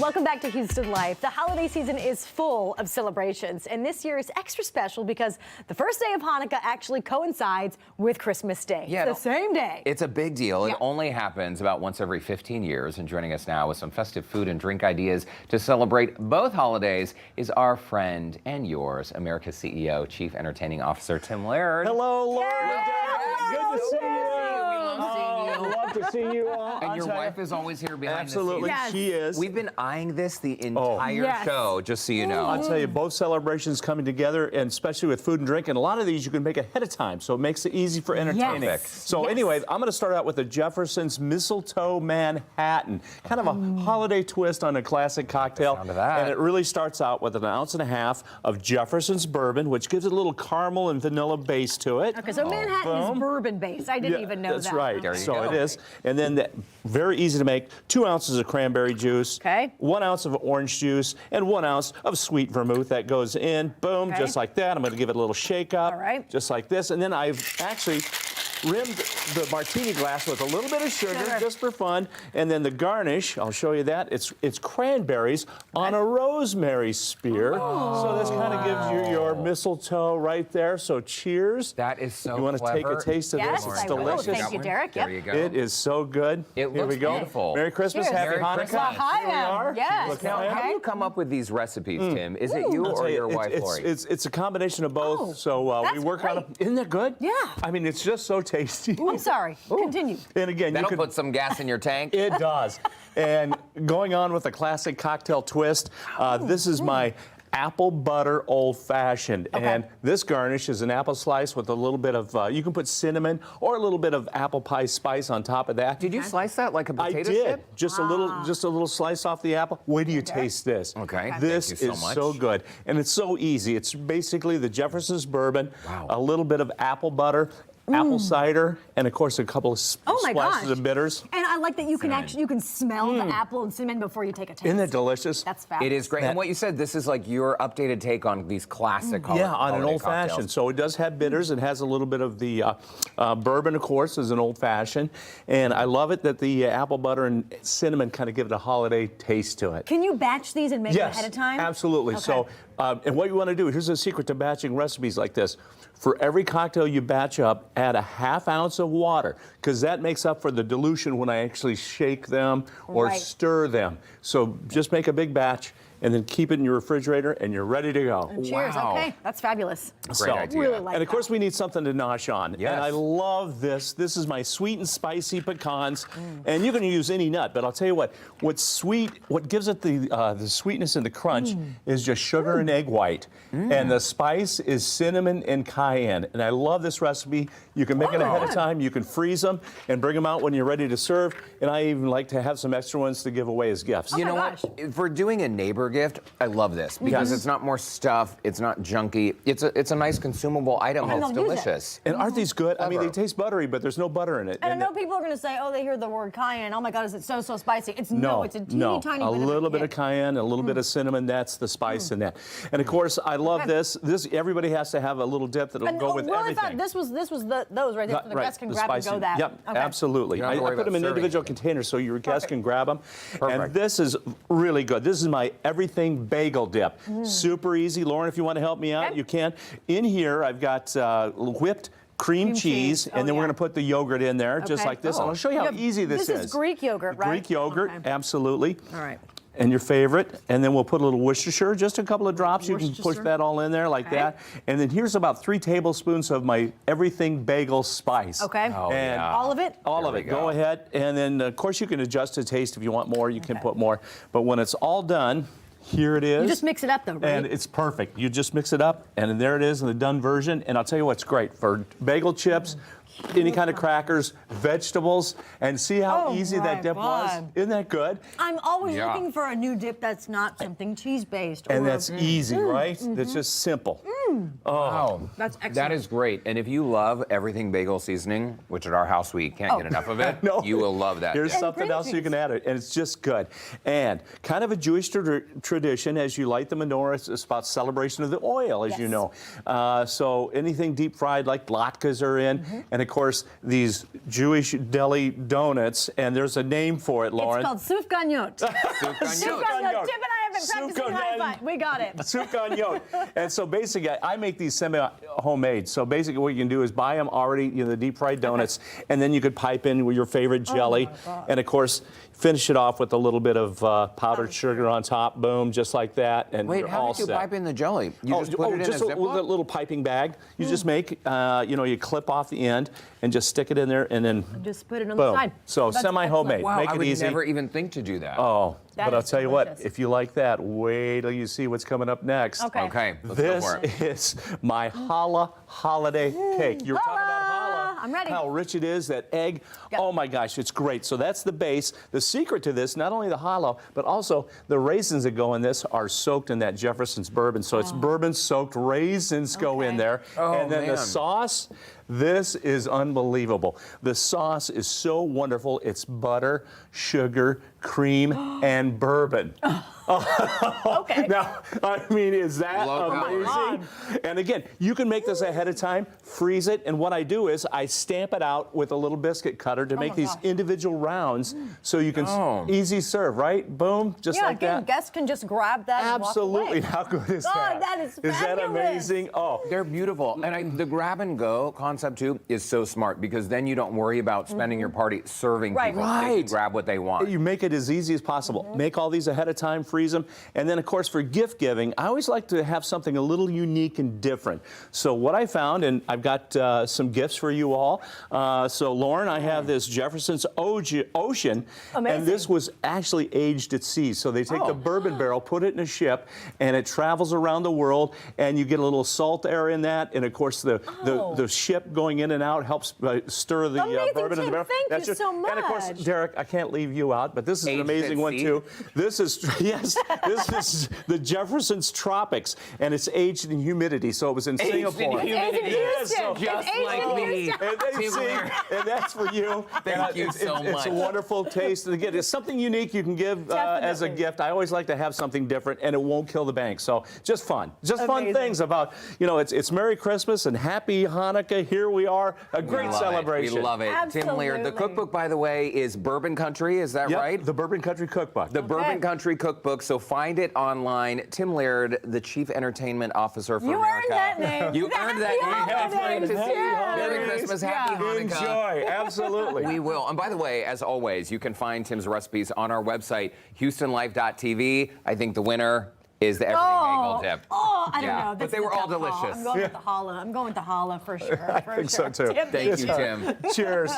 Welcome back to Houston Life. The holiday season is full of celebrations, and this year is extra special because the first day of Hanukkah actually coincides with Christmas Day. Yeah, it's the same day. It's a big deal. Yeah. It only happens about once every 15 years, and joining us now with some festive food and drink ideas to celebrate both holidays is our friend and yours, America's CEO, Chief Entertaining Officer, Tim Laird. Hello, Laird. Yay! Good to see you. We love seeing you. Love to see you all. And your wife is always here behind Absolutely, the scenes. Yes. she is. We've been eyeing this the entire Yes. show, just so you know. I'll tell you, both celebrations coming together, and especially with food and drink, and a lot of these you can make ahead of time, so it makes it easy for entertaining. Yes. So Yes. anyway, I'm going to start out with the Jefferson's Mistletoe Manhattan, kind of a holiday twist on a classic cocktail. The sound of that. And it really starts out with 1.5 ounces of Jefferson's bourbon, which gives it a little caramel and vanilla base to it. Okay, so Manhattan is Boom. bourbon based. I didn't even know That's that. right. There you So go. it is. And then very easy to make, 2 ounces of cranberry juice, Okay. 1 ounce of orange juice, and 1 ounce of sweet vermouth that goes in. Boom, Okay. just like that. I'm going to give it a little shake up. All right. Just like this. And then I've actually rimmed the martini glass with a little bit of sugar, Sugar. just for fun. And then the garnish, I'll show you that. It's cranberries on a rosemary spear. So this kind of gives you your mistletoe right there. So cheers. That is so You want to take a clever. taste of Yes, this? It's I will. delicious. Thank you, Derek. There Yep. you go. It is so good. It Here looks we go. beautiful. Merry Christmas, Cheers. Happy Merry Hanukkah. Christmas. Hi, Here we are. yes. Look Now, how how do you come up with these recipes, Tim? Is it you I'll or tell your you, wife, Lori? it's a combination of both. Oh, So we that's work on it. great. Isn't that good? Yeah. I mean, it's just so tasty. I'm sorry. Continue. And again, you That'll could put some gas in your tank. It does. And going on with a classic cocktail twist, this is my apple butter old fashioned. Okay. And this garnish is an apple slice with a little bit of, you can put cinnamon or a little bit of apple pie spice on top of that. Did you slice that like a I potato did. chip? Just a little slice off the apple. Wait till you taste this. Okay. This Thank you so is much. so good. And it's so easy. It's basically the Jefferson's bourbon, Wow. a little bit of apple butter, apple cider, and of course a couple of Oh my splashes gosh. of bitters. And I like that you can actually smell the apple and cinnamon before you take a taste. Isn't that delicious? That's fabulous. It is great. And what you said, this is like your updated take on these classic Yeah, on an holiday old fashioned. cocktails. So it does have bitters. It has a little bit of the bourbon, of course, is an old fashioned. And I love it that the apple butter and cinnamon kind of give it a holiday taste to it. Can you batch these and make them ahead of time? Absolutely. Okay. So, and what you want to do, here's a secret to batching recipes like this. For every cocktail you batch up, add a 1/2 ounce of water, because that makes up for the dilution when I actually shake them or Right. stir them. So just make a big batch and then keep it in your refrigerator and you're ready to go. Cheers. Wow. Okay, that's fabulous. Great idea. Really like And of that. course, we need something to nosh on. Yes. And I love this. This is my sweet and spicy pecans. And you can use any nut, but I'll tell you what gives it the sweetness and the crunch is just sugar and egg white. And the spice is cinnamon and cayenne. And I love this recipe. You can make it ahead of time. You can freeze them and bring them out when you're ready to serve. And I even like to have some extra ones to give away as gifts. You know my what? If we're doing a neighbor gift, I love this because it's not more stuff, it's not junky. It's a nice consumable item And that's they'll use it. delicious. And aren't these good? I mean, they Clever. taste buttery, but there's no butter in it. And I know people are going to say, oh, they hear the word cayenne. Oh my God, is it so spicy? It's no, it's a teeny tiny a bit little bit of kick. cayenne, a little bit of cinnamon. That's the spice in that. And of course, I love this. Everybody has to have a little dip that'll And, go with well, everything. I thought this was those right there, so the Right, guests can the grab and spicy- go that. Yep, Okay. absolutely. You don't have to I worry put them in about serving individual anything. containers so your guests can grab them. Perfect. And this is really good. This is my everything bagel dip. Super easy. Lauren, if you want to help me out, Okay. you can. In here, I've got whipped cream cheese, Oh, and then we're yeah. going to put the yogurt in there, just Okay. like this. Oh. And I'll show you how Yeah, easy this is. This is Greek yogurt, right? Greek yogurt, Okay. absolutely. All right. And your favorite, and then we'll put a little Worcestershire, just a couple of drops. You can push Worcestershire. that all in there like Okay. that. And then here's about 3 tablespoons of my everything bagel spice. Okay. Oh, And yeah. All of it? all There of we it. go. Go ahead. And then, of course, you can adjust to taste. If you want more, you can Okay. put more. But when it's all done, here it is. You just mix it up though, right? And it's perfect. You just mix it up, and there it is in the done version. And I'll tell you what's great for bagel chips, any kind of crackers, vegetables, and see how Oh easy that my dip was? God. Isn't that good? I'm always Yeah. looking for a new dip that's not something cheese-based. And or- that's easy, right? That's just simple. Wow. That's excellent. That is great. And if you love everything bagel seasoning, which at our house we can't get enough of it, No. you will love that. Here's dip. something else you can add it, and it's just good. And kind of a Jewish tradition, as you light the menorah, it's about celebration of the oil, as you know. So anything deep fried like latkes are in, and of course these Jewish deli donuts, and there's a name for it, Lauren. It's called soufganyot. Soufganyot. Tip and I have been practicing high five. We got it. Soufganyot. And so basically, I make these semi-homemade. So basically what you can do is buy them already, the deep fried donuts, and then you could pipe in with your favorite jelly. And of course, finish it off with a little bit of powdered sugar on top. Boom, just like that. And Wait, you're how all did you set. pipe in the jelly? You just put it in just a with a Ziploc? little piping bag. You just make, you clip off the end and just stick it in there, and then Just put it on boom. the side. So That's semi-homemade. Wow, Make I it would easy. never even think to do that. Oh, That but I'll is tell you what, delicious. if you like that, wait till you see what's coming up next. Okay, let's go This for it. is my challah holiday cake. You were talking about challah. I'm ready. How rich it is, that egg. Yep. Oh my gosh, it's great. So that's the base. The secret to this, not only the challah, but also the raisins that go in this are soaked in that Jefferson's bourbon. So it's bourbon soaked raisins go in there. Oh, and then the man. sauce, this is unbelievable. The sauce is so wonderful. It's butter, sugar, cream, and bourbon. Okay. Now, I mean, is that Low calorie. amazing? And again, you can make this ahead of time, freeze it, and what I do is I stamp it out with a little biscuit cutter to make my these gosh. individual rounds so you can Oh. easy serve, right? Boom, just Yeah, like again, that. guests can just grab that and walk Absolutely. away. How good is Oh, that? that is Is that fabulous. amazing? Oh. They're beautiful. And the grab and go concept too is so smart because then you don't worry about spending your party serving Right. people. They can Right. grab what they want. You make it as easy as possible. Make all these ahead of time, freeze them. And then, of course, for gift giving, I always like to have something a little unique and different. So what I found, and I've got some gifts for you all. So, Lauren, I have this Jefferson's Ocean. Amazing. And this was actually aged at sea. So they take the Oh. bourbon barrel, put it in a ship, and it travels around the world. And you get a little salt air in that. And, of course, the ship going in and out helps stir the Amazing, bourbon in the Tim. barrel. Thank you so And, of course, much. Derek, I can't leave you out, but this is an Aged amazing at one sea? too. This is this is the Jefferson's Tropics, and it's aged in humidity. So it was in Aged in Singapore. humidity. It's so Houston. Just It's aged like in me. Houston. and, they Tim sing, Laird. and that's for you. Thank And you so It's much. a wonderful taste. And again, it's something unique you can give as a Definitely. gift. I always like to have something different, and it won't kill the bank. So just fun. Just fun Amazing. things about, it's Merry Christmas and Happy Hanukkah. Here we are. A great We love celebration. It. We love it. Tim Laird. The Absolutely. cookbook, by the way, is Bourbon Country. Is that Yep, right? The Bourbon Country Cookbook. The Bourbon Country Cookbook. So find it online. Tim Laird, the Chief Entertainment Officer for You America. earned that name. You earned that name. Happy That's great to holidays. see. Yeah. Merry Christmas. Happy Yeah. Hanukkah. Enjoy. Absolutely. We will. And by the way, as always, you can find Tim's recipes on our website, HoustonLife.tv. I think the winner is the everything bagel dip. Oh, I don't Yeah, know. but This they is were a all tough call. delicious. I'm going with the challah. I'm going with the challah for sure. I think so too. Tim, Thank you, Tim. Cheers.